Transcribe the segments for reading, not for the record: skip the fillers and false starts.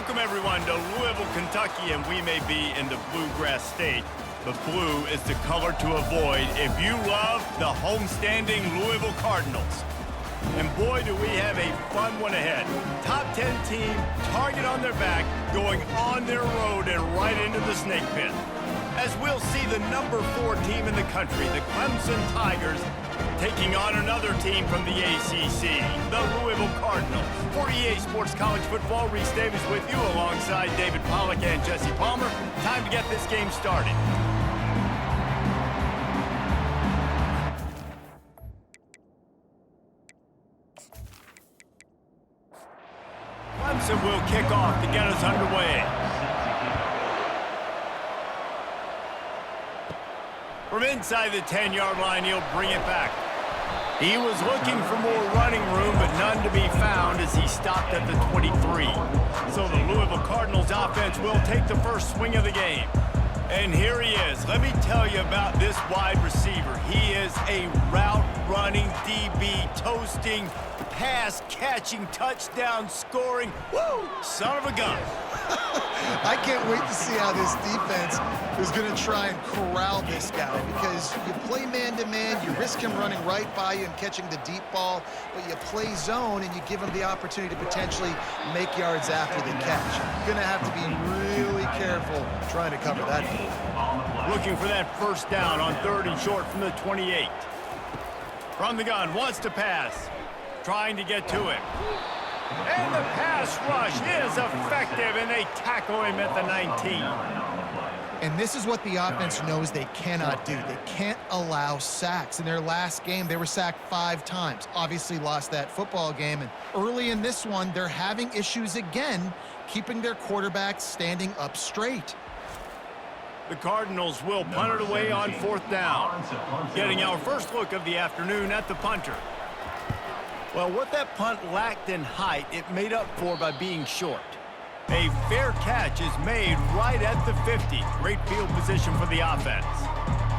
Welcome, everyone, to Louisville, Kentucky, and we may be in the Bluegrass State, but blue is the color to avoid if you love the homestanding Louisville Cardinals. And boy, do we have a fun one ahead. Top 10 team, target on their back, going on their road and right into the snake pit. As we'll see the number 4 team in the country, the Clemson Tigers, taking on another team from the ACC, the Louisville Cardinals. For EA Sports College Football, Reese Davis with you alongside David Pollack and Jesse Palmer. Time to get this game started. Clemson will kick off to get us underway. From inside the 10-yard line, he'll bring it back. He was looking for more running room, but none to be found as he stopped at the 23. So the Louisville Cardinals offense will take the first swing of the game. And here he is. Let me tell you about this wide receiver. He is a route-running DB, toasting, pass-catching, touchdown-scoring, woo, son of a gun. I can't wait to see how this defense is going to try and corral this guy, because you play man-to-man, you risk him running right by you and catching the deep ball, but you play zone and you give him the opportunity to potentially make yards after the catch. You're going to have to be really careful trying to cover that. Looking for that first down on 3rd and short from the 28. From the gun, wants to pass, trying to get to it. And the pass rush is effective, and they tackle him at the 19. And this is what the offense knows they cannot do. They can't allow sacks. In their last game, they were sacked 5 times. Obviously lost that football game. And early in this one, they're having issues again, keeping their quarterback standing up straight. The Cardinals will punt it away on 4th down. Getting our first look of the afternoon at the punter. Well, what that punt lacked in height, it made up for by being short. A fair catch is made right at the 50. Great field position for the offense.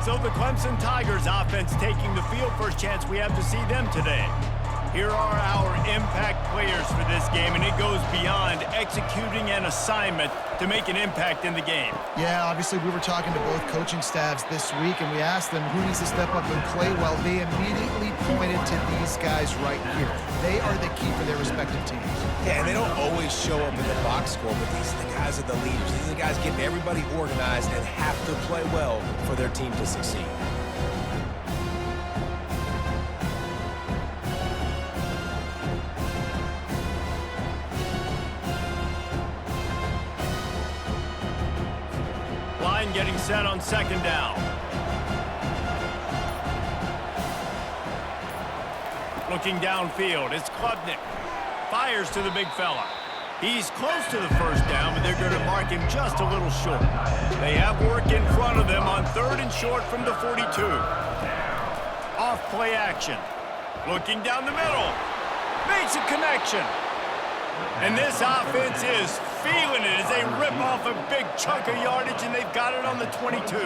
So the Clemson Tigers offense taking the field. First chance we have to see them today. Here are our impact players for this game, and it goes beyond executing an assignment to make an impact in the game. Yeah, obviously we were talking to both coaching staffs this week, and we asked them who needs to step up and play well. They immediately pointed to these guys right here. They are the key for their respective teams. Yeah, and they don't always show up in the box score, but these are the guys are the leaders. These are the guys getting everybody organized and have to play well for their team to succeed. Line getting set on 2nd down. Looking downfield, it's Klubnik. Fires to the big fella. He's close to the first down, but they're going to mark him just a little short. They have work in front of them on 3rd and short from the 42. Off play action. Looking down the middle. Makes a connection. And this offense is feeling it as they rip off a big chunk of yardage, and they've got it on the 22.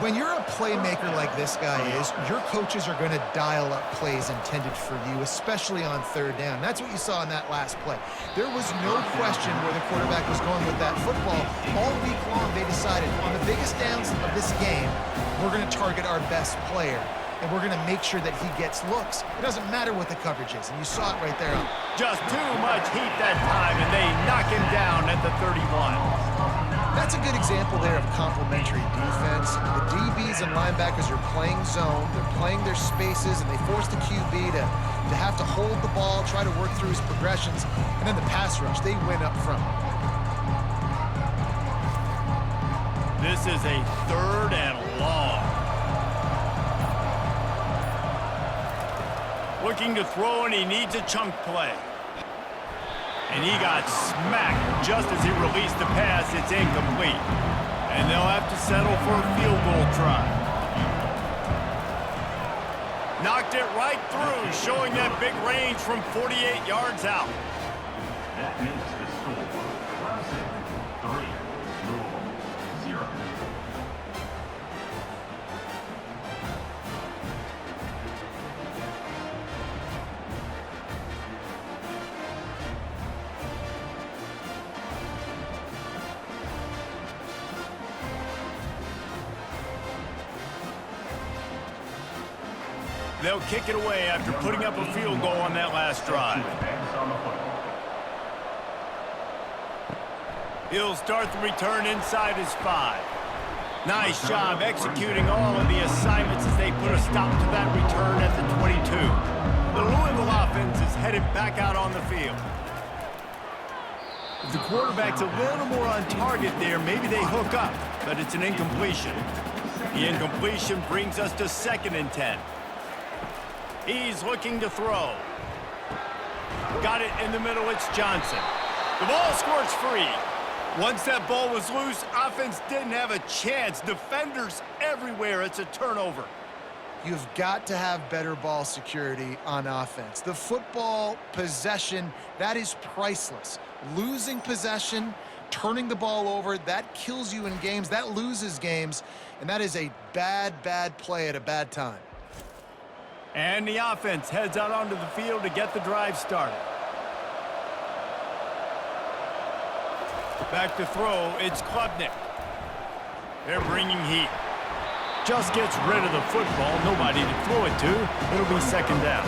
When you're a playmaker like this guy is, your coaches are going to dial up plays intended for you, especially on 3rd down. That's what you saw in that last play. There was no question where the quarterback was going with that football. All week long, they decided on the biggest downs of this game, we're going to target our best player, and we're going to make sure that he gets looks. It doesn't matter what the coverage is, and you saw it right there. Just too much heat that time, and they knock him down at the 31. That's a good example there of complementary defense. The DBs and linebackers are playing zone, they're playing their spaces, and they force the QB to have to hold the ball, try to work through his progressions, and then the pass rush, they win up front. This is a 3rd and long. Looking to throw, and he needs a chunk play. And he got smacked just as he released the pass. It's incomplete. And they'll have to settle for a field goal try. Knocked it right through, showing that big range from 48 yards out. That makes the score Clemson 3, Louisville 0. They'll kick it away after putting up a field goal on that last drive. He'll start the return inside his 5. Nice job executing all of the assignments as they put a stop to that return at the 22. The Louisville offense is headed back out on the field. If the quarterback's a little more on target there, maybe they hook up, but it's an incompletion. The incompletion brings us to 2nd and 10. He's looking to throw. Got it in the middle, it's Johnson. The ball squirts free. Once that ball was loose, offense didn't have a chance. Defenders everywhere, it's a turnover. You've got to have better ball security on offense. The football possession, that is priceless. Losing possession, turning the ball over, that kills you in games, that loses games, and that is a bad, bad play at a bad time. And the offense heads out onto the field to get the drive started. Back to throw, it's Klubnik. They're bringing heat. Just gets rid of the football, nobody to throw it to. It'll be 2nd down.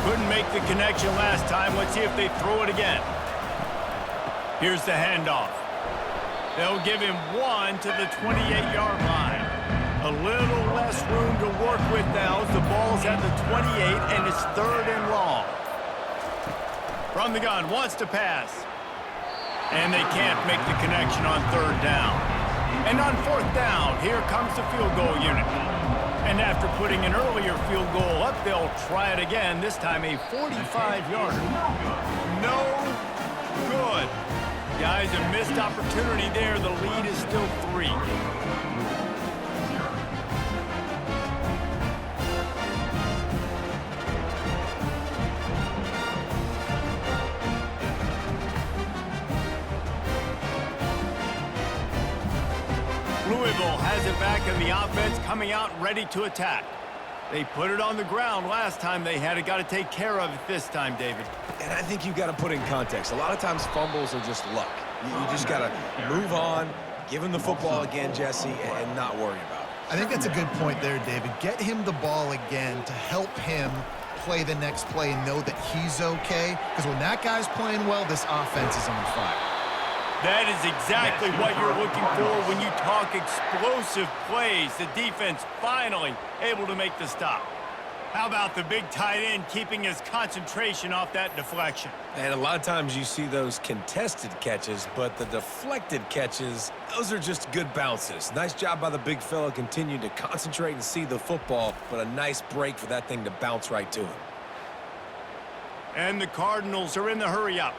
Couldn't make the connection last time. Let's see if they throw it again. Here's the handoff. They'll give him 1 to the 28-yard line. A little less room to work with now as the ball's at the 28 and it's 3rd and long. From the gun, wants to pass. And they can't make the connection on 3rd down. And on 4th down, here comes the field goal unit. And after putting an earlier field goal up, they'll try it again, this time a 45-yarder. No good. Guys, a missed opportunity there. The lead is still 3. Louisville has it back in the offense, coming out ready to attack. They put it on the ground last time they had it. Got to take care of it this time, David. And I think you've got to put in context. A lot of times fumbles are just luck. You just got to move on, give him the football again, Jesse, and not worry about it. I think that's a good point there, David. Get him the ball again to help him play the next play and know that he's okay. Because when that guy's playing well, this offense is on fire. That is exactly what you're looking for when you talk explosive plays. The defense finally able to make the stop. How about the big tight end keeping his concentration off that deflection? And a lot of times you see those contested catches, but the deflected catches, those are just good bounces. Nice job by the big fella, continue to concentrate and see the football, but a nice break for that thing to bounce right to him. And the Cardinals are in the hurry up.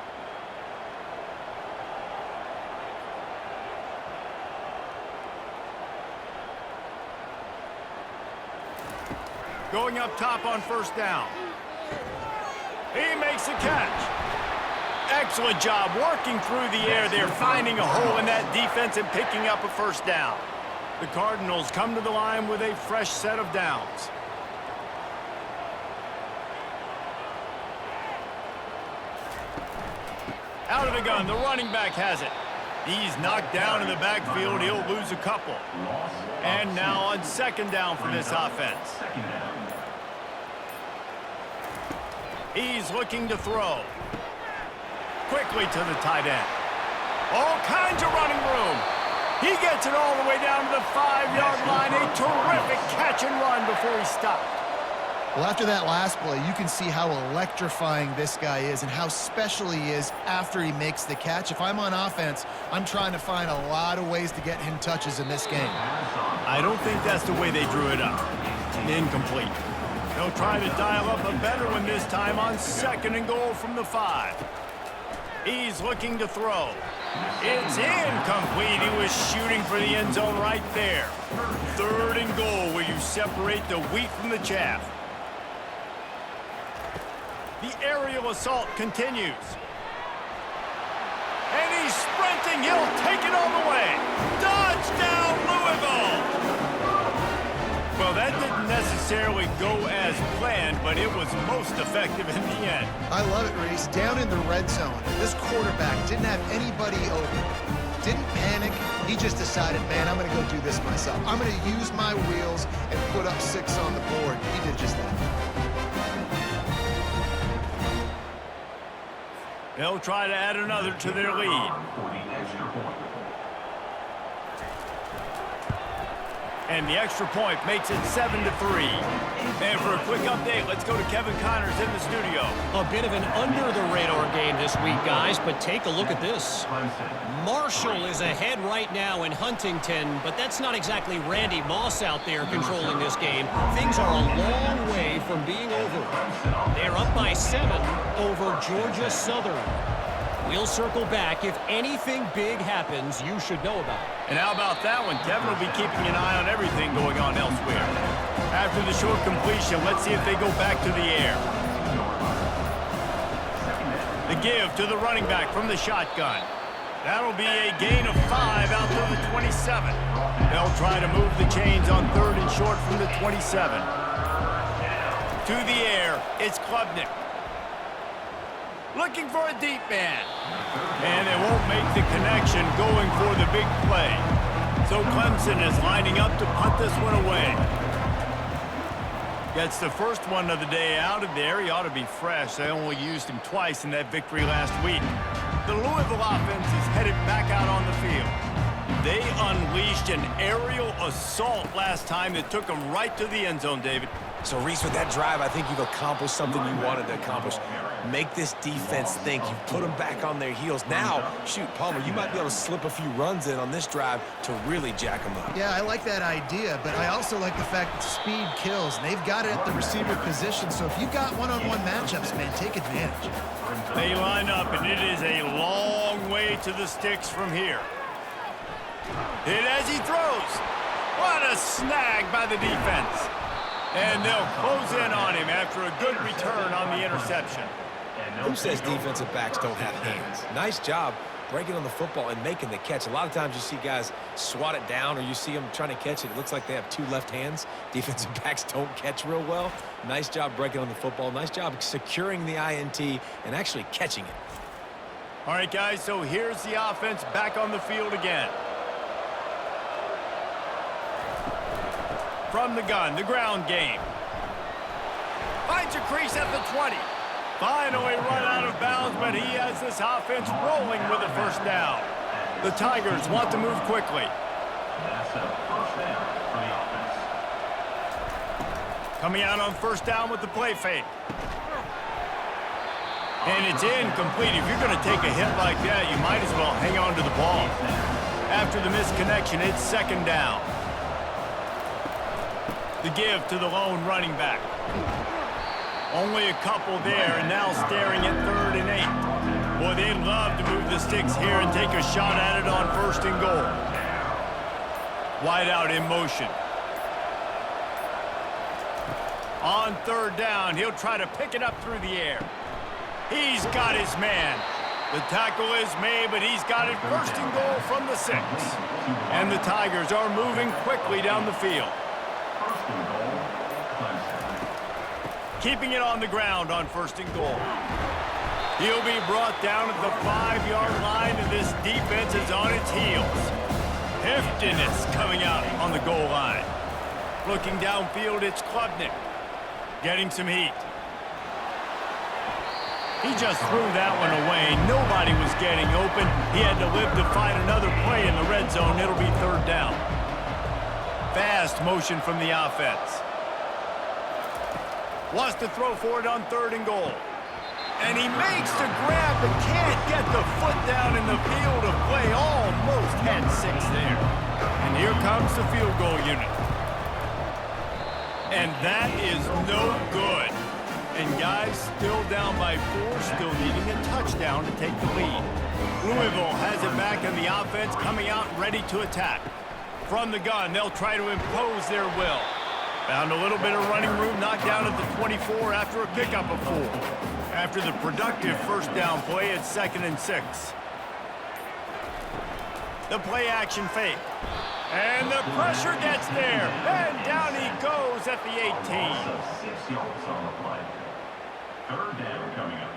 Going up top on 1st down. He makes the catch. Excellent job working through the air there, finding a hole in that defense and picking up a 1st down. The Cardinals come to the line with a fresh set of downs. Out of the gun, the running back has it. He's knocked down in the backfield. He'll lose a couple. And now on 2nd down for this offense. He's looking to throw. Quickly to the tight end. All kinds of running room. He gets it all the way down to the 5-yard line. A terrific catch and run before he stopped. Well, after that last play, you can see how electrifying this guy is and how special he is after he makes the catch. If I'm on offense, I'm trying to find a lot of ways to get him touches in this game. I don't think that's the way they drew it up. Incomplete. They'll try to dial up a better one this time on 2nd and goal from the 5. He's looking to throw. It's incomplete. He was shooting for the end zone right there. 3rd and goal where you separate the wheat from the chaff. The aerial assault continues. And he's sprinting. He'll take it all the way. Touchdown, Louisville! Well, that didn't necessarily go as planned, but it was most effective in the end. I love it, Reese. Down in the red zone, this quarterback didn't have anybody open. Didn't panic. He just decided, man, I'm going to go do this myself. I'm going to use my wheels and put up 6 on the board. He did just that. They'll try to add another to their lead. And the extra point makes it 7-3. And for a quick update, let's go to Kevin Connors in the studio. A bit of an under-the-radar game this week, guys, but take a look at this. Marshall is ahead right now in Huntington, but that's not exactly Randy Moss out there controlling this game. Things are a long way from being over. They're up by 7 over Georgia Southern. We'll circle back. If anything big happens, you should know about it. And how about that one? Kevin will be keeping an eye on everything going on elsewhere. After the short completion, let's see if they go back to the air. The give to the running back from the shotgun. That'll be a gain of 5 out to the 27. They'll try to move the chains on 3rd and short from the 27. To the air, it's Klubnik. Looking for a deep man. And they won't make the connection going for the big play. So Clemson is lining up to punt this one away. Gets the first one of the day out of there. He ought to be fresh. They only used him twice in that victory last week. The Louisville offense is headed back out on the field. They unleashed an aerial assault last time that took them right to the end zone, David. So, Reese, with that drive, I think you've accomplished something you wanted to accomplish. Make this defense think. You've put them back on their heels. Now, shoot, Palmer, you might be able to slip a few runs in on this drive to really jack them up. Yeah, I like that idea, but I also like the fact that speed kills, and they've got it at the receiver position, so if you've got one-on-one matchups, man, take advantage. They line up, and it is a long way to the sticks from here. Hit as he throws. What a snag by the defense. And they'll close in on him after a good return on the interception. Who says defensive backs don't have hands? Nice job breaking on the football and making the catch. A lot of times you see guys swat it down or you see them trying to catch it. It looks like they have 2 left hands. Defensive backs don't catch real well. Nice job breaking on the football. Nice job securing the INT and actually catching it. All right, guys, so here's the offense back on the field again. From the gun, the ground game. Finds a crease at the 20. Finally run out of bounds, but he has this offense rolling with a first down. The Tigers want to move quickly. That's a first down for the offense. Coming out on first down with the play fake. And it's incomplete. If you're going to take a hit like that, you might as well hang on to the ball. After the misconnection, it's 2nd down. The give to the lone running back. Only a couple there, and now staring at 3rd and 8. Boy, they'd love to move the sticks here and take a shot at it on 1st and goal. Wide out in motion. On 3rd down, he'll try to pick it up through the air. He's got his man. The tackle is made, but he's got it 1st and goal from the 6. And the Tigers are moving quickly down the field. First and goal, Clemson. Keeping it on the ground on 1st and goal. He'll be brought down at the 5-yard line, and this defense is on its heels. Heftiness coming out on the goal line. Looking downfield, it's Klubnik. Getting some heat. He just threw that one away. Nobody was getting open. He had to live to find another play in the red zone. It'll be 3rd down. Fast motion from the offense. Wants to throw for it on 3rd and goal. And he makes the grab, but can't get the foot down in the field of play. Almost had 6 there. And here comes the field goal unit. And that is no good. And guys, still down by 4, still needing a touchdown to take the lead. Louisville has it back in the offense, coming out ready to attack. From the gun, they'll try to impose their will. Found a little bit of running room, knocked down at the 24 after a pickup of 4. After the productive first down play, it's 2nd and 6. The play action fake. And the pressure gets there. And down he goes at the 18. Also 6 yards on the play. 3rd down coming up.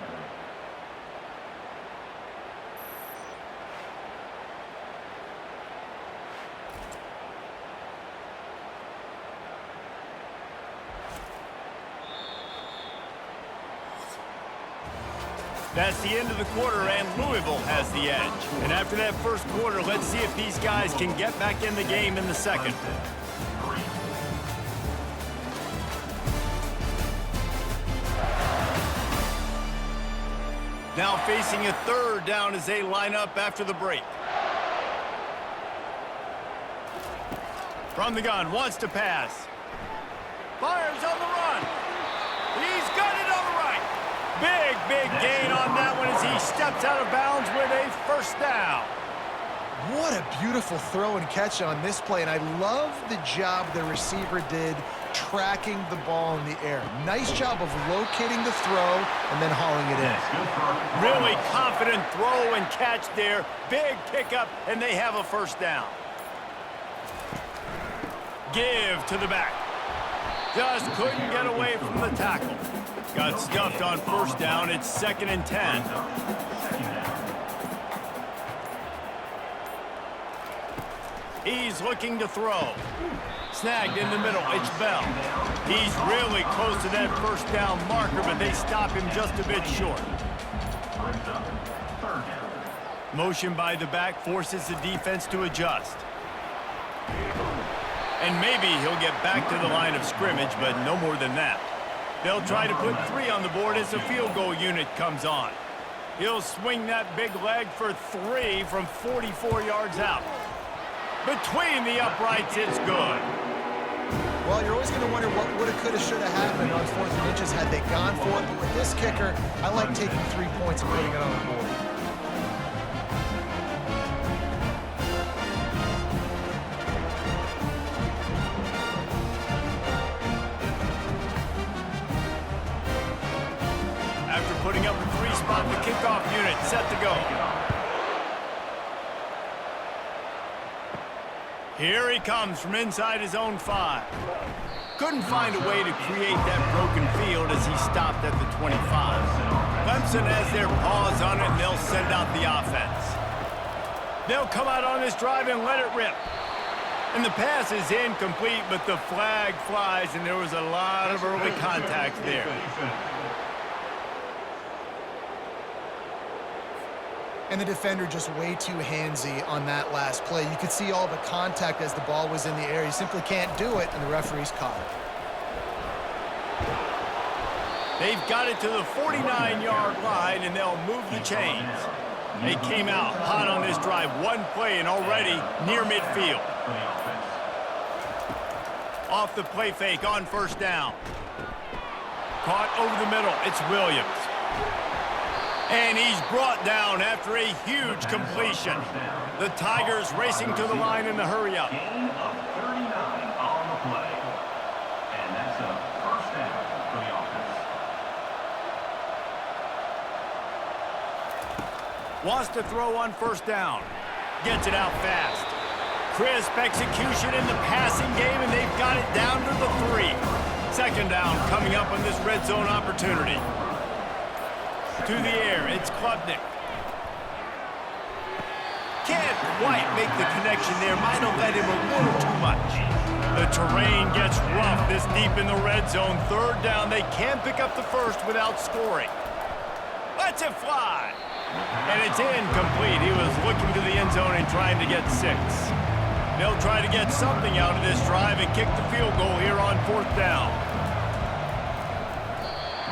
That's the end of the quarter, and Louisville has the edge. And after that first quarter, let's see if these guys can get back in the game in the second. Now facing a third down as they line up after the break. From the gun, wants to pass. Fires on the run. He's got it on the right. Big gain on that one as he steps out of bounds with a first down. What a beautiful throw and catch on this play, and I love the job the receiver did tracking the ball in the air. Nice job of locating the throw and then hauling it in. Really confident throw and catch there. Big pickup, and they have a first down. Give to the back. Just couldn't get away from the tackle. Got stuffed on first down. It's 2nd and 10. He's looking to throw. Snagged in the middle. It's Bell. He's really close to that first down marker, but they stop him just a bit short. Motion by the back forces the defense to adjust. And maybe he'll get back to the line of scrimmage, but no more than that. They'll try to put 3 on the board as the field goal unit comes on. He'll swing that big leg for 3 from 44 yards out. Between the uprights, it's good. Well, you're always going to wonder what woulda, coulda, shoulda happened on 4th and inches had they gone for it. But with this kicker, I like taking 3 points and putting it on the board. After putting up a 3-spot, the kickoff unit set to go. Here he comes from inside his own 5. Couldn't find a way to create that broken field as he stopped at the 25. Clemson has their paws on it, and they'll send out the offense. They'll come out on this drive and let it rip. And the pass is incomplete, but the flag flies, and there was a lot of early contact there. And the defender just way too handsy on that last play. You could see all the contact as the ball was in the air. He simply can't do it, and the referee's caught it. They've got it to the 49-yard line, and they'll move the chains. They came out hot on this drive. 1 play and already near midfield. Off the play fake on first down. Caught over the middle. It's Williams. And he's brought down after a huge completion. The Tigers racing to the line in the hurry-up. Gain of 39 on the play. And that's a first down for the offense. Wants to throw on first down. Gets it out fast. Crisp execution in the passing game, and they've got it down to the 3. 2nd down coming up on this red zone opportunity. To the air, it's Klubnik. Can't quite make the connection there. Might have led him a little too much. The terrain gets rough this deep in the red zone. 3rd down, they can't pick up the first without scoring. Lets it fly. And it's incomplete. He was looking to the end zone and trying to get 6. They'll try to get something out of this drive and kick the field goal here on 4th down.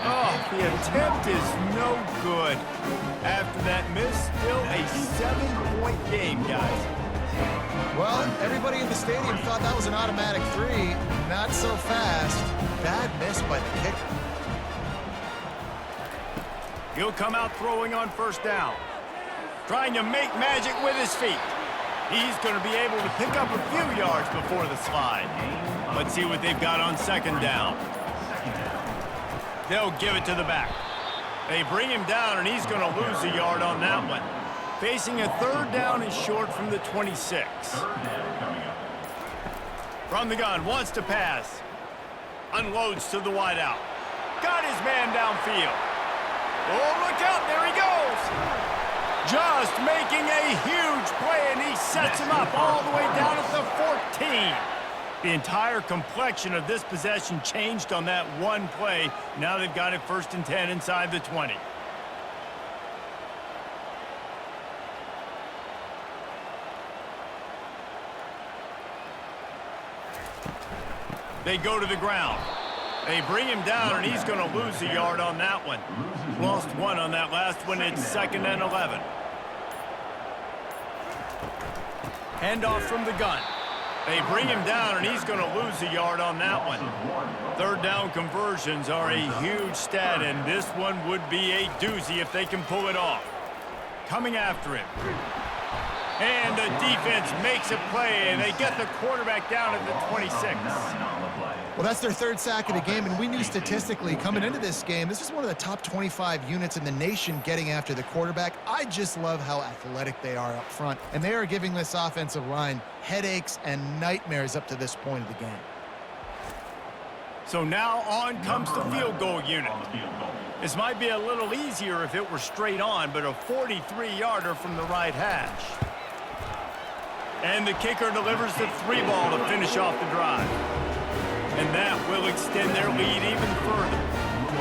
Oh, the attempt is no good. After that miss, still a 7-point game, guys. Well, everybody in the stadium thought that was an automatic 3. Not so fast. Bad miss by the kicker. He'll come out throwing on first down. Trying to make magic with his feet. He's going to be able to pick up a few yards before the slide. Let's see what they've got on 2nd down. They'll give it to the back. They bring him down, and he's going to lose a yard on that one. Facing a 3rd down and short from the 26. From the gun, wants to pass. Unloads to the wideout. Got his man downfield. Oh, look out, there he goes. Just making a huge play, and he sets him up all the way down at the 14. The entire complexion of this possession changed on that one play. Now they've got it 1st and 10 inside the 20. They go to the ground. They bring him down, and he's going to lose a yard on that one. Lost one on that last one. It's 2nd and 11. Handoff from the gun. They bring him down, and he's going to lose a yard on that one. 3rd down conversions are a huge stat, and this one would be a doozy if they can pull it off. Coming after him. And the defense makes a play, and they get the quarterback down at the 26. Well, that's their 3rd sack of the game, and we knew statistically coming into this game, this is one of the top 25 units in the nation getting after the quarterback. I just love how athletic they are up front, and they are giving this offensive line headaches and nightmares up to this point of the game. So now on comes the field goal unit. This might be a little easier if it were straight on, but a 43-yarder from the right hash. And the kicker delivers the 3-ball to finish off the drive. And that will extend their lead even further.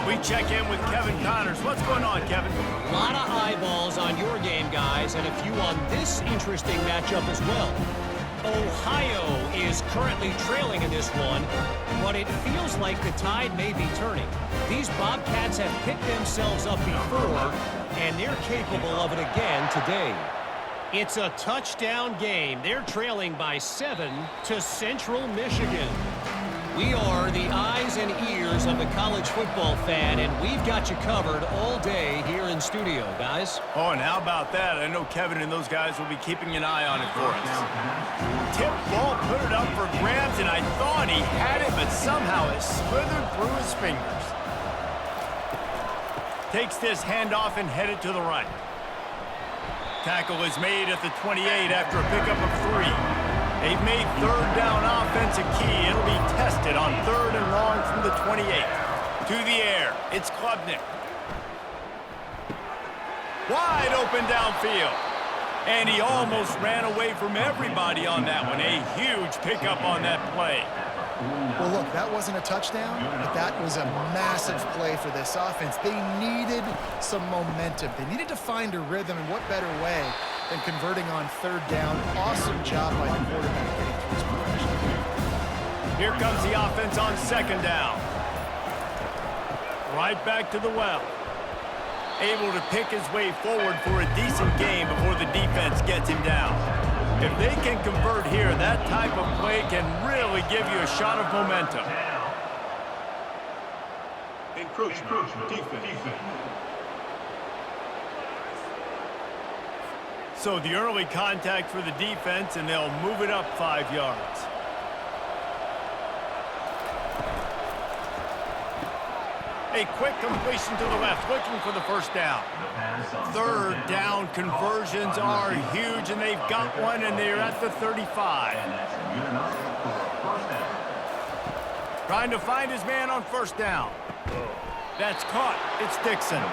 We check in with Kevin Connors. What's going on, Kevin? A lot of eyeballs on your game, guys, and a few on this interesting matchup as well. Ohio is currently trailing in this one, but it feels like the tide may be turning. These Bobcats have picked themselves up before, and they're capable of it again today. It's a touchdown game. They're trailing by 7 to Central Michigan. We are the eyes and ears of the college football fan, and we've got you covered all day here in studio, guys. Oh, and how about that? I know Kevin and those guys will be keeping an eye on it for us. Tip ball, put it up for grabs, and I thought he had it, but somehow it slithered through his fingers. Takes this handoff and headed to the right. Tackle is made at the 28 after a pickup of 3. They've made 3rd down offense a key. It'll be tested on 3rd and long from the 28. To the air, it's Klubnik. Wide open downfield. And he almost ran away from everybody on that one. A huge pickup on that play. Well, look, that wasn't a touchdown, but that was a massive play for this offense. They needed some momentum. They needed to find a rhythm, and what better way than converting on 3rd down. Awesome job by the quarterback getting through his progression. Here comes the offense on 2nd down. Right back to the well. Able to pick his way forward for a decent game before the defense gets him down. If they can convert here, that type of play can really give you a shot of momentum. Encroachment. Defense. So the early contact for the defense, and they'll move it up 5 yards. A quick completion to the left, looking for the 1st down. 3rd down conversions are huge, and they've got one, and they're at the 35. Trying to find his man on 1st down. That's caught. It's Dixon.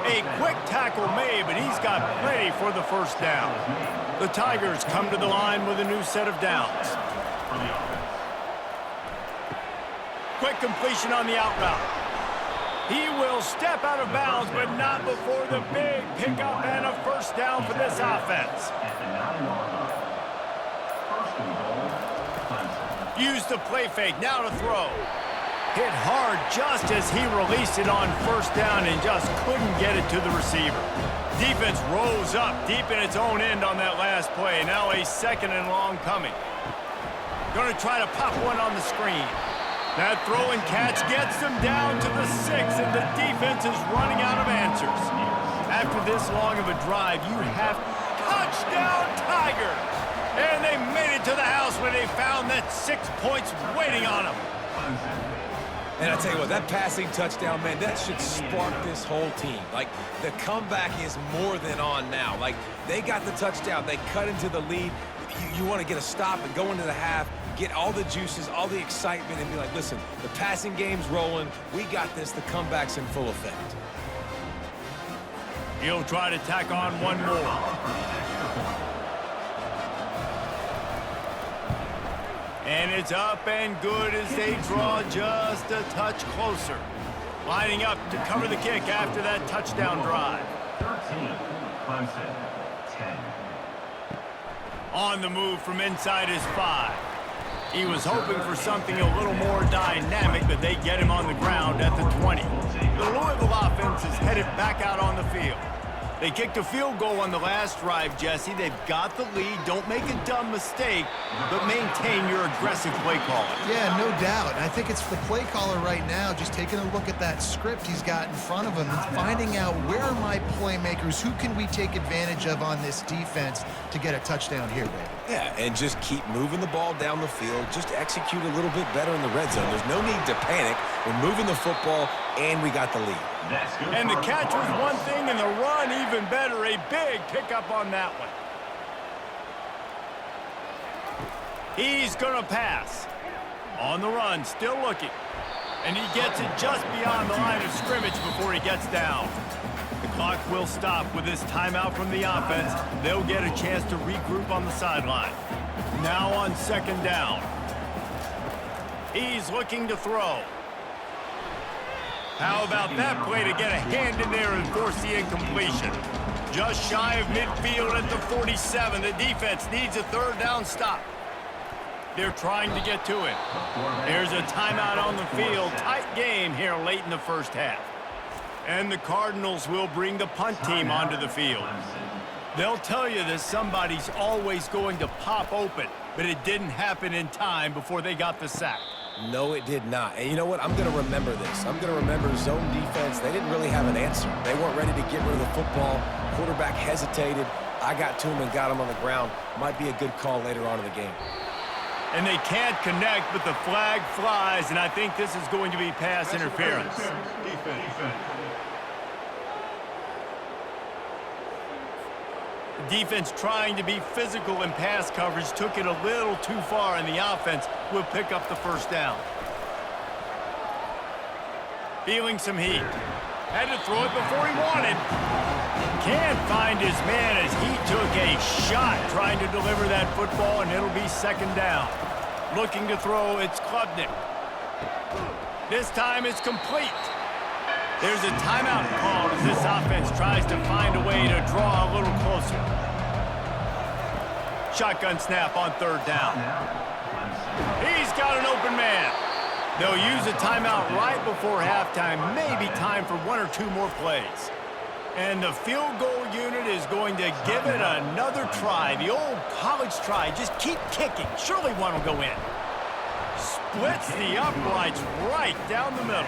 A quick tackle made, but he's got plenty for the 1st down. The Tigers come to the line with a new set of downs. Quick completion on the out route. He will step out of bounds, but not before the big pickup and a 1st down for this offense. Use the play fake, now to throw. Hit hard just as he released it on 1st down and just couldn't get it to the receiver. Defense rose up deep in its own end on that last play. Now a 2nd and long coming. Going to try to pop one on the screen. That throw and catch gets them down to the 6, and the defense is running out of answers. After this long of a drive, you have touchdown Tigers! And they made it to the house when they found that 6 points waiting on them. And I tell you what, that passing touchdown, man, that should spark this whole team. Like, the comeback is more than on now. Like, they got the touchdown. They cut into the lead. You want to get a stop and go into the half, get all the juices, all the excitement, and be like, listen, the passing game's rolling. We got this. The comeback's in full effect. He'll try to tack on one more. And it's up and good as they draw just a touch closer. Lining up to cover the kick after that touchdown drive. 13, Clemson, 10. On the move from inside his 5. He was hoping for something a little more dynamic, but they get him on the ground at the 20. The Louisville offense is headed back out on the field. They kicked a field goal on the last drive, Jesse. They've got the lead. Don't make a dumb mistake, but maintain your aggressive play calling. Yeah, no doubt. And I think it's the play caller right now just taking a look at that script he's got in front of him and finding out where are my playmakers, who can we take advantage of on this defense to get a touchdown here, baby. Yeah, and just keep moving the ball down the field. Just execute a little bit better in the red zone. There's no need to panic. We're moving the football, and we got the lead. And the catch was one thing, and the run even better. A big pickup on that one. He's going to pass. On the run, still looking. And he gets it just beyond the line of scrimmage before he gets down. The clock will stop with this timeout from the offense. They'll get a chance to regroup on the sideline. Now on second down. He's looking to throw. How about that play to get a hand in there and force the incompletion? Just shy of midfield at the 47. The defense needs a third down stop. They're trying to get to it. There's a timeout on the field. Tight game here late in the first half. And the Cardinals will bring the punt team onto the field. They'll tell you that somebody's always going to pop open, but it didn't happen in time before they got the sack. No, it did not. And you know what? I'm going to remember this. I'm going to remember zone defense. They didn't really have an answer. They weren't ready to get rid of the football. Quarterback hesitated. I got to him and got him on the ground. Might be a good call later on in the game. And they can't connect, but the flag flies, and I think this is going to be pass interference. The defense trying to be physical in pass coverage took it a little too far, and the offense will pick up the first down. Feeling some heat. Had to throw it before he wanted. Can't find his man as he took a shot trying to deliver that football, and it'll be second down. Looking to throw, it's Klubnik. This time it's complete. There's a timeout called as this offense tries to find a way to draw a little closer. Shotgun snap on third down. He's got an open man. They'll use a timeout right before halftime, maybe time for one or two more plays. And the field goal unit is going to give it another try. The old college try. Just keep kicking. Surely one will go in. Splits the uprights right down the middle.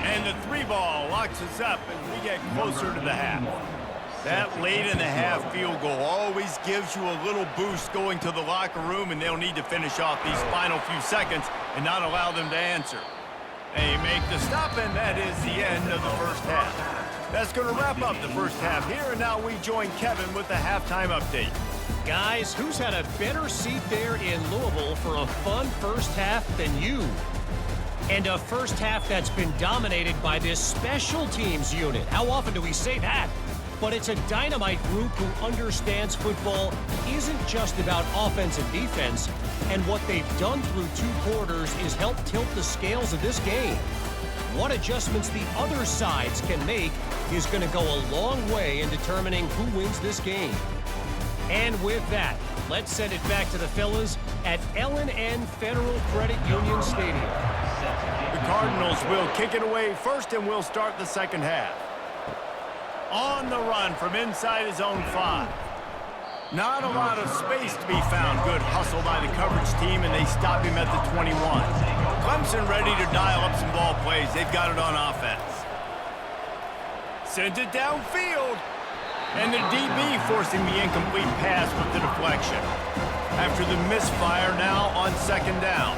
And the 3-ball locks us up as we get closer to the half. That late in the half field goal always gives you a little boost going to the locker room, and they'll need to finish off these final few seconds and not allow them to answer. They make the stop, and that is the end of the first half. That's going to wrap up the first half here, and now we join Kevin with the halftime update. Guys, who's had a better seat there in Louisville for a fun first half than you? And a first half that's been dominated by this special teams unit. How often do we say that? But it's a dynamite group who understands football isn't just about offense and defense, and what they've done through 2 quarters is help tilt the scales of this game. What adjustments the other sides can make is going to go a long way in determining who wins this game. And with that, let's send it back to the fellas at L&N Federal Credit Union Stadium. The Cardinals will kick it away first, and we'll start the second half. On the run from inside his own 5. Not a lot of space to be found. Good hustle by the coverage team, and they stop him at the 21. Clemson ready to dial up some ball plays. They've got it on offense. Sends it downfield. And the DB forcing the incomplete pass with the deflection. After the misfire, now on second down.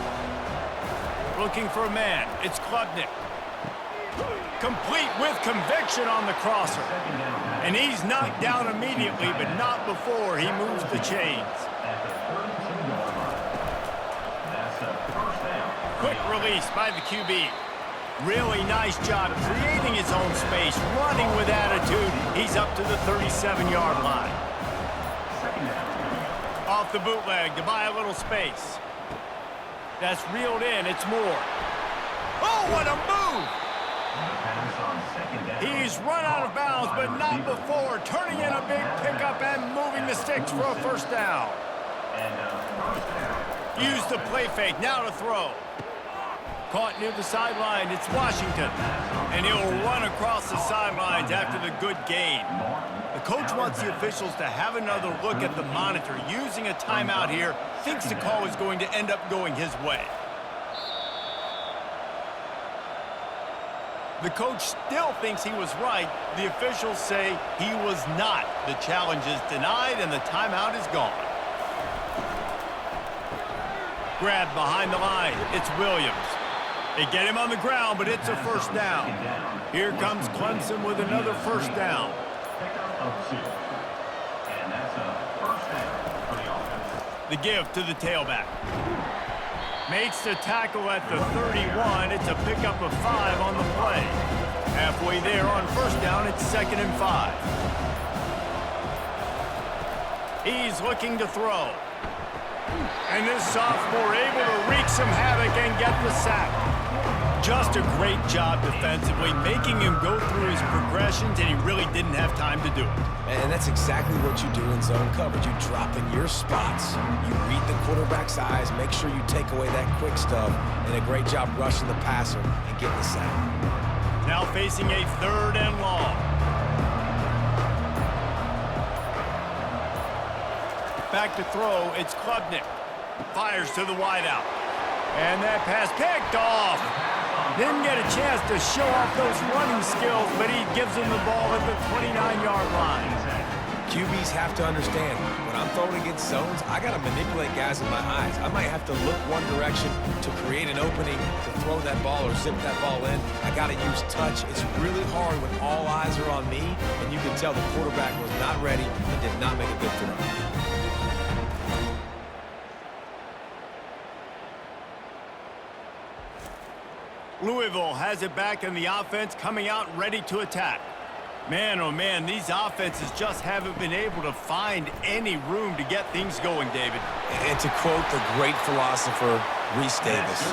Looking for a man. It's Klubnik. Complete with conviction on the crosser. And he's knocked down immediately, but not before he moves the chains. Quick release by the QB. Really nice job creating his own space, running with attitude. He's up to the 37-yard line. Off the bootleg to buy a little space. That's reeled in. It's Moore. Oh, what a move! He's run out of bounds, but not before. Turning in a big pickup and moving the sticks for a first down. Use the play fake. Now to throw. Caught near the sideline. It's Washington. And he'll run across the sidelines after the good gain. The coach wants the officials to have another look at the monitor. Using a timeout here, thinks the call is going to end up going his way. The coach still thinks he was right. The officials say he was not. The challenge is denied and the timeout is gone. Grab behind the line. It's Williams. They get him on the ground, but it's a first down. Here comes Clemson with another first down. And that's a first down for the offense. The give to the tailback. Makes the tackle at the 31. It's a pickup of 5 on the play. Halfway there on first down, it's 2nd and 5. He's looking to throw. And this sophomore able to wreak some havoc and get the sack. Just a great job defensively, making him go through his progressions, and he really didn't have time to do it. And that's exactly what you do in zone coverage. You drop in your spots. You read the quarterback's eyes, make sure you take away that quick stuff, and a great job rushing the passer and getting the sack. Now facing a 3rd and long. Back to throw, it's Klubnik. Fires to the wideout. And that pass picked off. Didn't get a chance to show off those running skills, but he gives him the ball at the 29-yard line. QBs have to understand, when I'm throwing against zones, I got to manipulate guys in my eyes. I might have to look one direction to create an opening to throw that ball or zip that ball in. I got to use touch. It's really hard when all eyes are on me, and you can tell the quarterback was not ready and did not make a good throw. Louisville has it back in the offense, coming out ready to attack. Man, oh man, these offenses just haven't been able to find any room to get things going, David. And to quote the great philosopher, Reese Davis,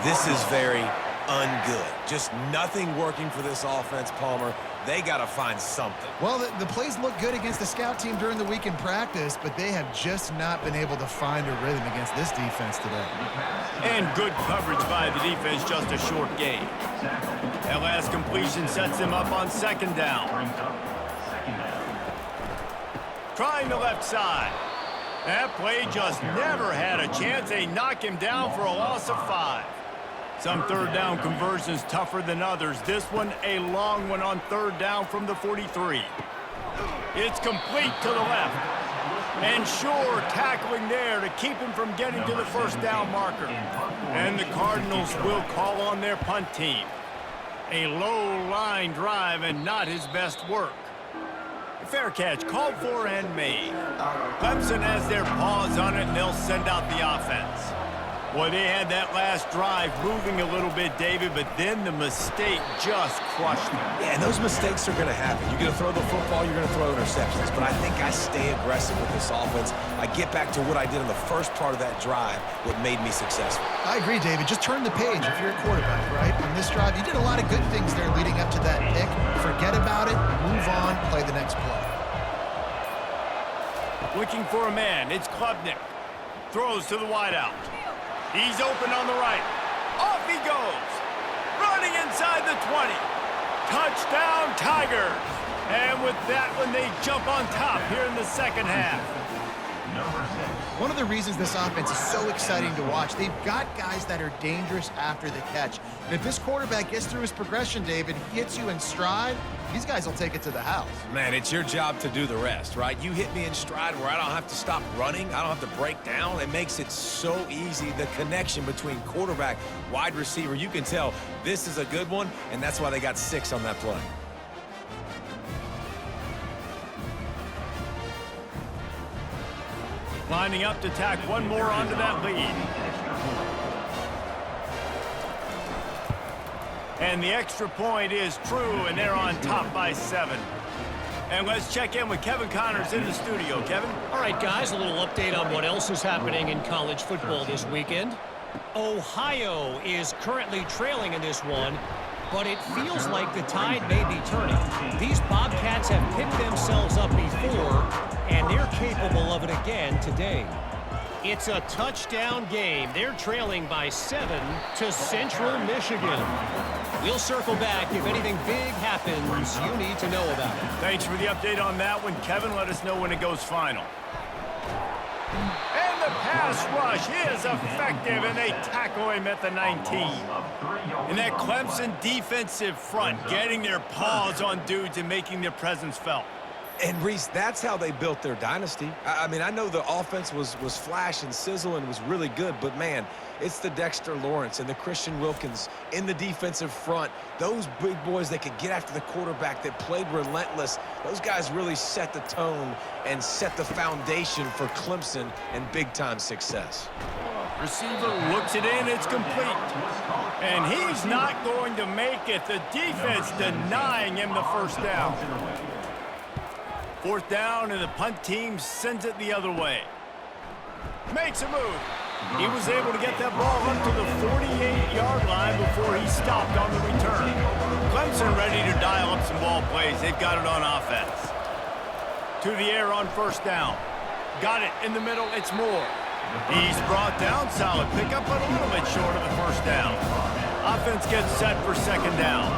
this is very ungood. Just nothing working for this offense, Palmer. They got to find something. Well, the plays look good against the scout team during the week in practice, but they have just not been able to find a rhythm against this defense today. And good coverage by the defense, just a short gain. That last completion sets them up on 2nd down. Trying the left side. That play just never had a chance. They knock him down for a loss of 5. Some 3rd down conversions tougher than others. This one a long one on 3rd down from the 43. It's complete to the left. And Shore tackling there to keep him from getting to the first down marker. And the Cardinals will call on their punt team. A low line drive and not his best work. Fair catch called for and made. Clemson has their paws on it and they'll send out the offense. Boy, they had that last drive moving a little bit, David, but then the mistake just crushed them. Yeah, and those mistakes are going to happen. You're going to throw the football, you're going to throw interceptions. But I think I stay aggressive with this offense. I get back to what I did in the first part of that drive, what made me successful. I agree, David. Just turn the page if you're a quarterback, right? On this drive, you did a lot of good things there leading up to that pick. Forget about it, move on, play the next play. Looking for a man, it's Klubnik. Throws to the wideout. He's open on the right. Off he goes. Running inside the 20. Touchdown, Tigers. And with that one, they jump on top here in the second half. One of the reasons this offense is so exciting to watch, they've got guys that are dangerous after the catch. And if this quarterback gets through his progression, David, hits you in stride, these guys will take it to the house. Man, it's your job to do the rest, right? You hit me in stride where I don't have to stop running. I don't have to break down. It makes it so easy. The connection between quarterback, wide receiver, you can tell this is a good one, and that's why they got 6 on that play. Lining up to tack one more onto that lead. And the extra point is true, and they're on top by 7. And let's check in with Kevin Connors in the studio. Kevin? All right, guys, a little update on what else is happening in college football this weekend. Ohio is currently trailing in this one, but it feels like the tide may be turning. These Bobcats have picked themselves up before, and they're capable of it again today. It's a touchdown game. They're trailing by 7 to Central Michigan. We'll circle back if anything big happens you need to know about it. Thanks for the update on that one, Kevin. Let us know when it goes final. And the pass rush is effective, and they tackle him at the 19. And that Clemson defensive front getting their paws on dudes and making their presence felt. And, Reese, that's how they built their dynasty. I mean, I know the offense was flash and sizzle and was really good, but, man, it's the Dexter Lawrence and the Christian Wilkins in the defensive front. Those big boys that could get after the quarterback, that played relentless. Those guys really set the tone and set the foundation for Clemson and big-time success. Receiver looks it in. It's complete. And he's not going to make it. The defense denying him the first down. Fourth down, and the punt team sends it the other way. Makes a move. He was able to get that ball up to the 48-yard line before he stopped on the return. Clemson ready to dial up some ball plays. They've got it on offense. To the air on first down. Got it in the middle. It's Moore. He's brought down. Solid pickup, but a little bit short of the first down. Offense gets set for second down.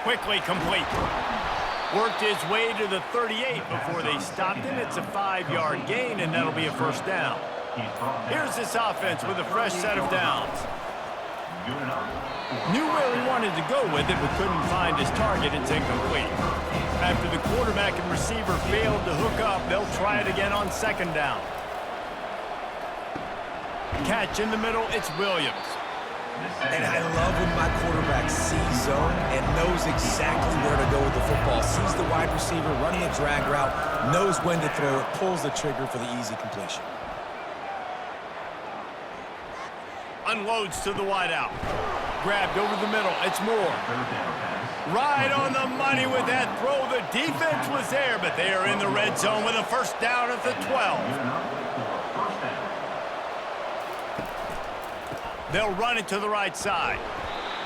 Quickly complete. Worked his way to the 38 before they stopped him. It's a 5-yard gain, and that'll be a first down. Here's this offense with a fresh set of downs. Knew where he wanted to go with it, but couldn't find his target. It's incomplete. After the quarterback and receiver failed to hook up, they'll try it again on second down. Catch in the middle, it's Williams. And I love when my quarterback sees zone and knows exactly where to go with the football. Sees the wide receiver running a drag route, knows when to throw it, pulls the trigger for the easy completion. Unloads to the wideout. Grabbed over the middle. It's Moore. Right on the money with that throw. The defense was there, but they are in the red zone with a first down at the 12. They'll run it to the right side.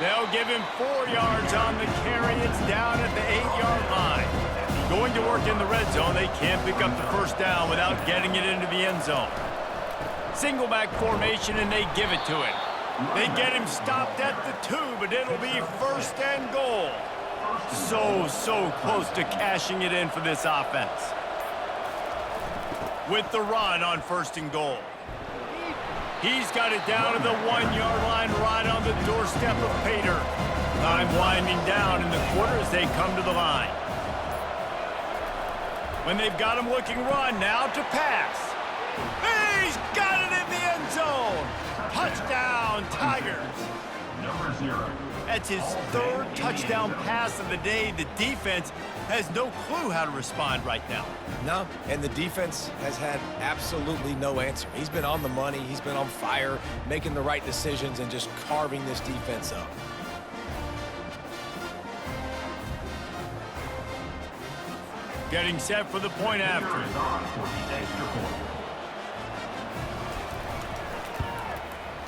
They'll give him 4 yards on the carry. It's down at the 8-yard line. Going to work in the red zone. They can't pick up the first down without getting it into the end zone. Single back formation, and they give it to him. They get him stopped at the 2, but it'll be first and goal. So close to cashing it in for this offense. With the run on first and goal. He's got it down to the 1-yard line, right on the doorstep of Pater. Time winding down in the quarter as they come to the line. When they've got him looking run, now to pass. He's got it in the end zone. Touchdown, Tigers. Number 0. That's his 3rd touchdown pass of the day. The defense has no clue how to respond right now. No, and the defense has had absolutely no answer. He's been on the money. He's been on fire, making the right decisions and just carving this defense up. Getting set for the point after.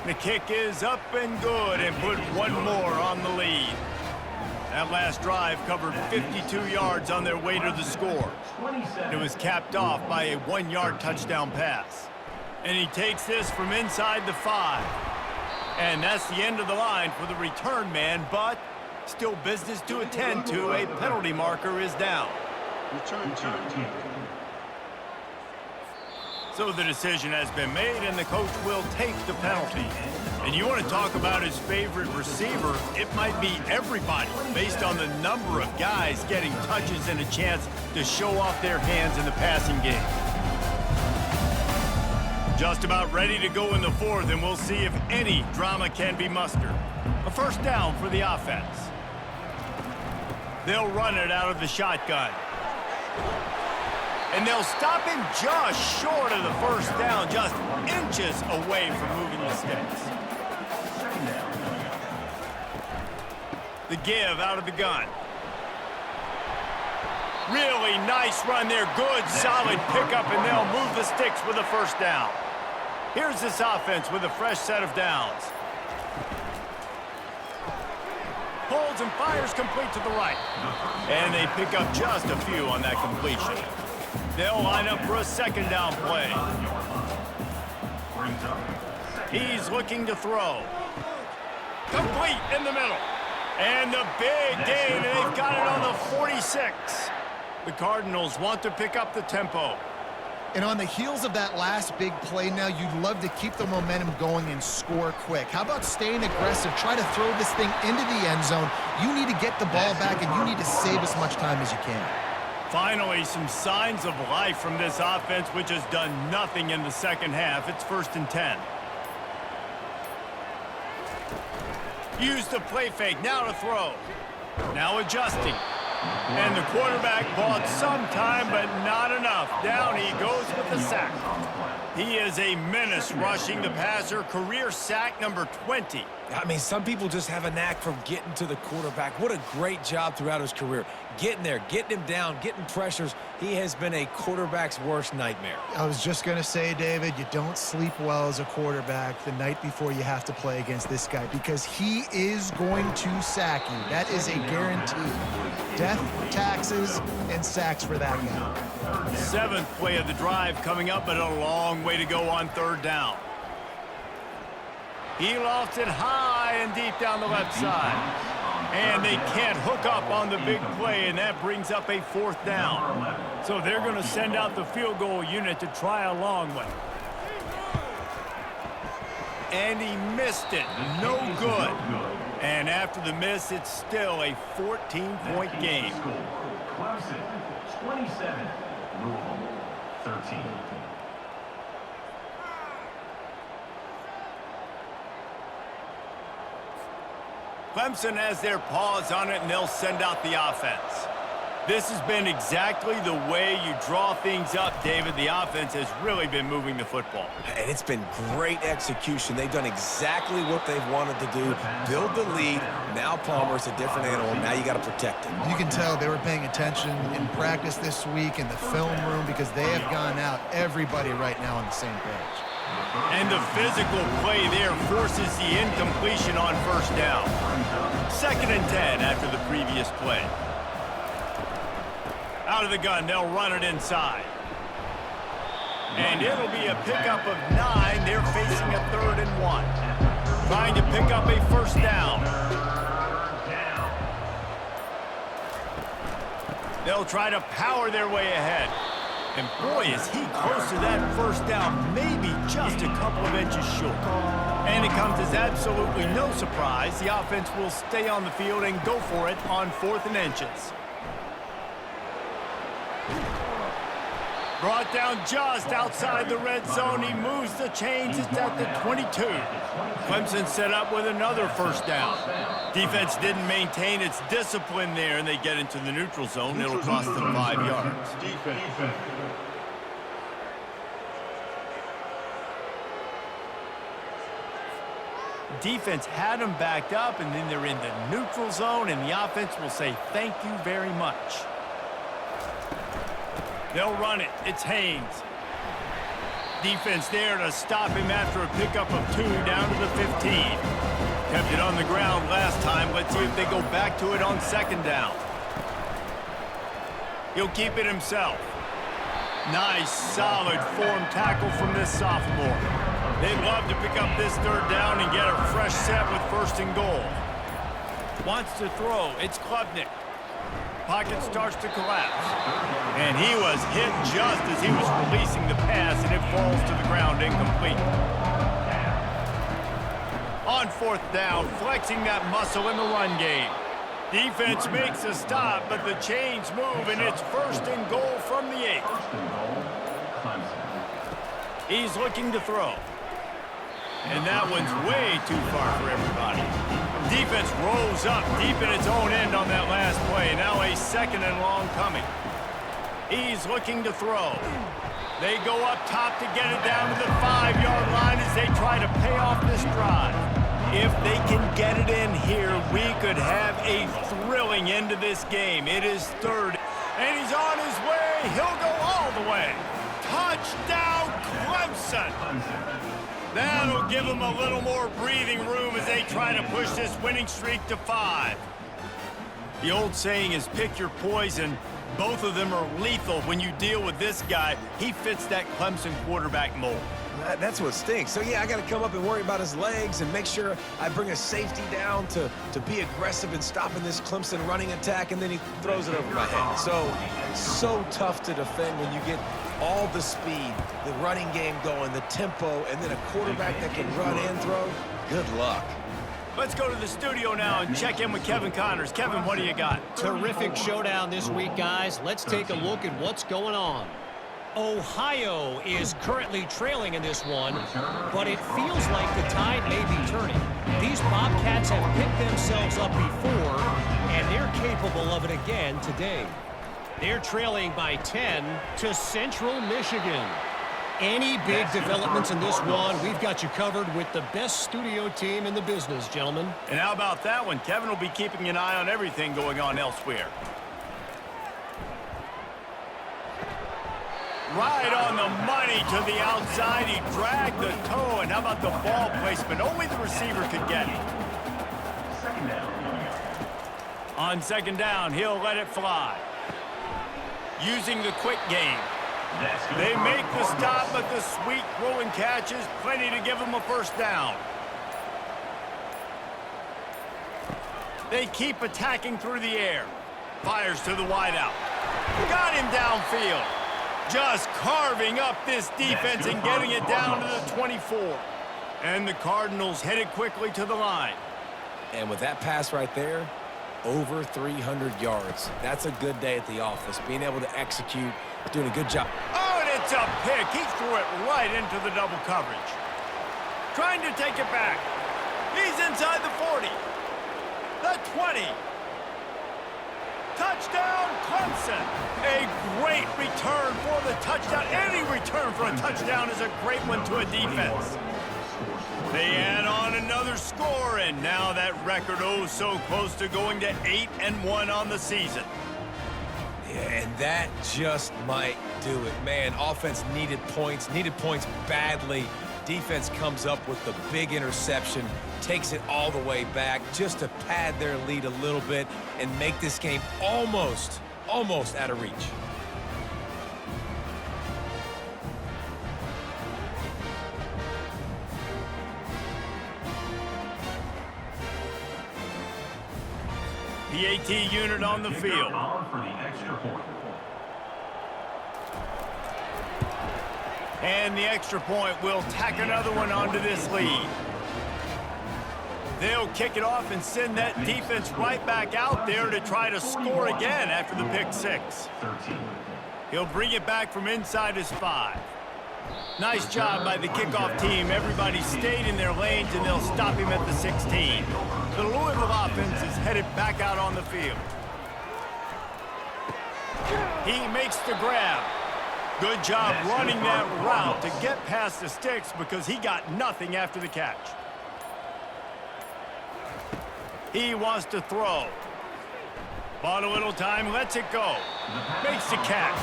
The kick is up and good, and put one more on the lead. That last drive covered 52 yards on their way to the score. It was capped off by a 1-yard touchdown pass. And he takes this from inside the 5. And that's the end of the line for the return man, but still business to attend to. A penalty marker is down. Return team. So the decision has been made, and the coach will take the penalty. And you want to talk about his favorite receiver, it might be everybody, based on the number of guys getting touches and a chance to show off their hands in the passing game. Just about ready to go in the 4th, and we'll see if any drama can be mustered. A first down for the offense. They'll run it out of the shotgun. And they'll stop him just short of the first down, just inches away from moving the sticks. The give out of the gun. Really nice run there. Good, solid pickup, and they'll move the sticks with a first down. Here's this offense with a fresh set of downs. Pulls and fires complete to the right. And they pick up just a few on that completion. They'll line up for a second down play. He's looking to throw. Complete in the middle. And the big gain, and they've got it on the 46. The Cardinals want to pick up the tempo. And on the heels of that last big play now, you'd love to keep the momentum going and score quick. How about staying aggressive? Try to throw this thing into the end zone. You need to get the ball back, and you need to save as much time as you can. Finally, some signs of life from this offense, which has done nothing in the second half. It's 1st and 10. Use the play fake, now to throw. Now adjusting. And the quarterback bought some time, but not enough. Down he goes with the sack. He is a menace rushing the passer. Career sack number 20. I mean, some people just have a knack for getting to the quarterback. What a great job throughout his career. Getting there, getting him down, getting pressures. He has been a quarterback's worst nightmare. I was just going to say, David, you don't sleep well as a quarterback the night before you have to play against this guy because he is going to sack you. That is a guarantee. Death, taxes, and sacks for that guy. 7th play of the drive coming up, but a long way to go on 3rd down. He lofts it high and deep down the left side. And they can't hook up on the big play, and that brings up a 4th down. So they're going to send out the field goal unit to try a long one. And he missed it. No good. And after the miss, it's still a 14-point game. Clemson, 27. Louisville, 13. Clemson has their paws on it, and they'll send out the offense. This has been exactly the way you draw things up, David. The offense has really been moving the football. And it's been great execution. They've done exactly what they've wanted to do. Build the lead. Now Palmer's a different animal. Now you got to protect him. You can tell they were paying attention in practice this week in the film room because they have gone out, everybody right now on the same page. And the physical play there forces the incompletion on 1st down. 2nd and 10 after the previous play. Out of the gun, they'll run it inside. And it'll be a pickup of 9. They're facing a 3rd and 1. Trying to pick up a 1st down. They'll try to power their way ahead. And boy, is he close to that 1st down, maybe just a couple of inches short. And it comes as absolutely no surprise. The offense will stay on the field and go for it on 4th and inches. Brought down just outside the red zone. He moves the chains. It's at the 22. Clemson set up with another 1st down. Defense didn't maintain its discipline there, and they get into the neutral zone. It'll cost them 5 yards. Defense had them backed up, and then they're in the neutral zone, and the offense will say thank you very much. They'll run it. It's Haynes. Defense there to stop him after a pickup of 2 down to the 15. Kept it on the ground last time. Let's see if they go back to it on 2nd down. He'll keep it himself. Nice, solid form tackle from this sophomore. They'd love to pick up this 3rd down and get a fresh set with 1st and goal. Wants to throw. It's Klubnik. Pocket starts to collapse. And he was hit just as he was releasing the pass, and it falls to the ground incomplete. On 4th down, flexing that muscle in the run game. Defense makes a stop, but the chains move, and it's 1st and goal from the 8. He's looking to throw. And that one's way too far for everybody. Defense rolls up deep in its own end on that last play. Now a 2nd and long coming. He's looking to throw. They go up top to get it down to the 5-yard line as they try to pay off this drive. If they can get it in here, we could have a thrilling end to this game. It is 3rd, and he's on his way. He'll go all the way. Touchdown, Clemson. That'll give them a little more breathing room as they try to push this winning streak to 5. The old saying is pick your poison. Both of them are lethal when you deal with this guy. He fits that Clemson quarterback mold. That's what stinks. So, yeah, I got to come up and worry about his legs and make sure I bring a safety down to be aggressive in stopping this Clemson running attack, and then he throws it over my head. So tough to defend when you get all the speed, the running game going, the tempo, and then a quarterback that can run and throw. Good luck. Let's go to the studio now and check in with Kevin Connors. Kevin, what do you got? Terrific showdown this week, guys. Let's take a look at what's going on. Ohio is currently trailing in this one, but it feels like the tide may be turning. These Bobcats have picked themselves up before, and they're capable of it again today. They're trailing by 10 to Central Michigan. Any big developments in this one, we've got you covered with the best studio team in the business, gentlemen. And how about that one? Kevin will be keeping an eye on everything going on elsewhere. Right on the money to the outside. He dragged the toe. And how about the ball placement? Only the receiver could get it. On second down, he'll let it fly. Using the quick game. They make the stop, but the sweet throw and catch is plenty to give them a first down. They keep attacking through the air. Fires to the wideout. Got him downfield. Just carving up this defense and getting it down to the 24. And the Cardinals headed quickly to the line. And with that pass right there, over 300 yards. That's a good day at the office. Being able to execute, doing a good job. Oh, and it's a pick. He threw it right into the double coverage. Trying to take it back. He's inside the 40. The 20. Touchdown, Clemson. A great return for the touchdown. Any return for a touchdown is a great one to a defense. They add on another score, and now that record oh so close to going to 8-1 on the season. Yeah, and that just might do it. Man, offense needed points badly. Defense comes up with the big interception, takes it all the way back just to pad their lead a little bit and make this game almost out of reach. The AT unit on the field. And the extra point will tack another one onto this lead. They'll kick it off and send that defense right back out there to try to score again after the pick six. He'll bring it back from inside his 5. Nice job by the kickoff team. Everybody stayed in their lanes, and they'll stop him at the 16. The Louisville offense is headed back out on the field. He makes the grab. Good job running that route to get past the sticks because he got nothing after the catch. He wants to throw. Bought a little time, lets it go. Makes the catch.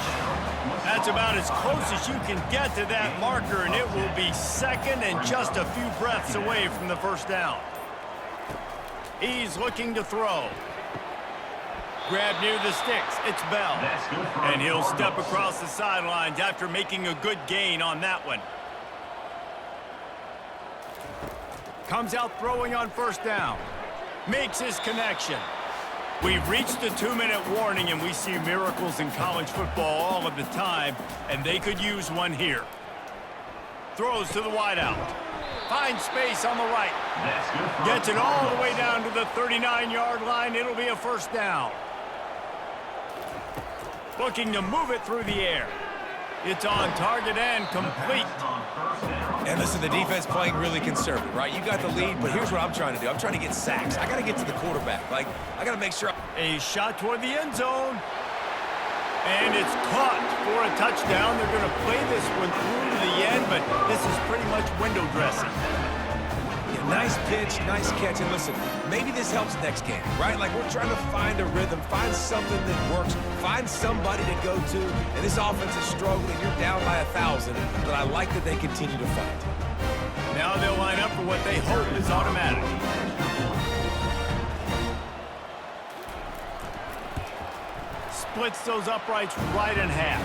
That's about as close as you can get to that marker, and it will be second and just a few breaths away from the first down. He's looking to throw. Grab near the sticks. It's Bell. And he'll step across the sidelines after making a good gain on that one. Comes out throwing on first down. Makes his connection. We've reached the 2-minute warning, and we see miracles in college football all of the time, and they could use one here. Throws to the wideout. Finds space on the right. Gets it all the way down to the 39-yard line. It'll be a first down. Looking to move it through the air. It's on target and complete. And listen, the defense playing really conservative, right? You got the lead, but here's what I'm trying to do. I'm trying to get sacks. I got to get to the quarterback. Like, I got to make sure. A shot toward the end zone. And it's caught for a touchdown. They're going to play this one through to the end, but this is pretty much window dressing. Yeah, nice pitch, nice catch. And listen, maybe this helps next game, right? Like, we're trying to find a rhythm, find something that works, find somebody to go to. And this offense is struggling. You're down by 1,000, but I like that they continue to fight. Now they'll line up for what they hope is automatic. splits those uprights right in half.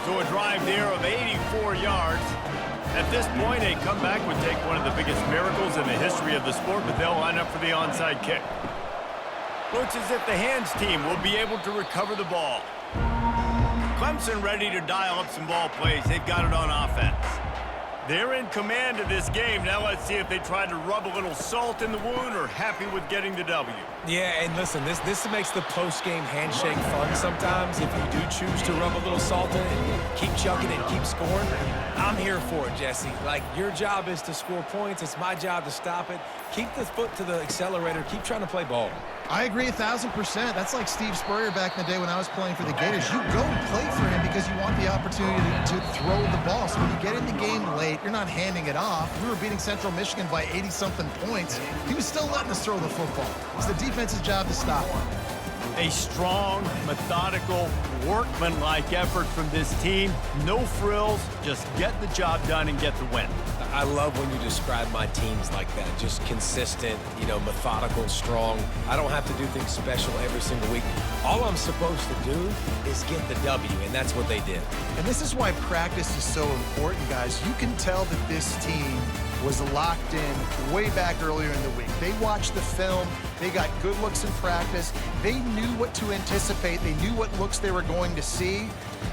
So a drive there of 84 yards. At this point, a comeback would take one of the biggest miracles in the history of the sport, but they'll line up for the onside kick. Looks as if the hands team will be able to recover the ball. Clemson ready to dial up some ball plays. They've got it on offense. They're in command of this game. Now let's see if they try to rub a little salt in the wound or happy with getting the W. Yeah, and listen, this makes the post-game handshake fun sometimes. If you do choose to rub a little salt in it and keep chucking and keep scoring, I'm here for it, Jesse. Like, your job is to score points. It's my job to stop it. Keep the foot to the accelerator. Keep trying to play ball. I agree 1,000%. That's like Steve Spurrier back in the day when I was playing for the Gators. You go and play for him because you want the opportunity to throw the ball. So when you get in the game late, you're not handing it off. We were beating Central Michigan by 80-something points. He was still letting us throw the football. It's the defense's job to stop him. A strong, methodical, workmanlike effort from this team. No frills, just get the job done and get the win. I love when you describe my teams like that. Just consistent, methodical, strong. I don't have to do things special every single week. All I'm supposed to do is get the W, and that's what they did. And this is why practice is so important, guys. You can tell that this team was locked in way back earlier in the week. They watched the film. They got good looks in practice. They knew what to anticipate. They knew what looks they were going to see.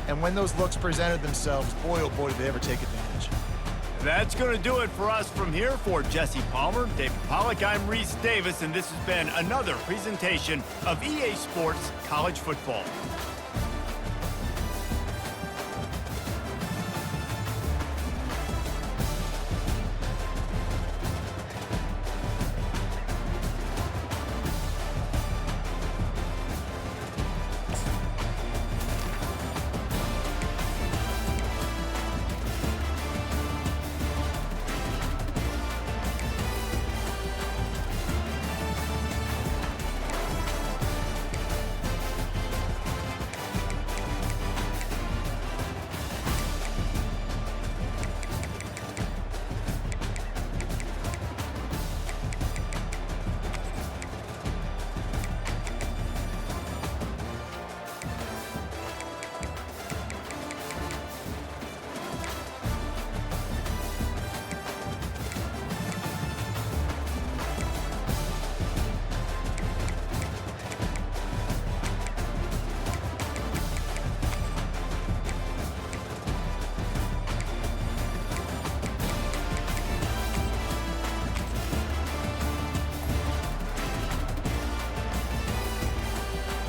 And when those looks presented themselves, boy, oh boy, did they ever take advantage. That's going to do it for us from here. For Jesse Palmer, David Pollack, I'm Reese Davis, and this has been another presentation of EA Sports College Football.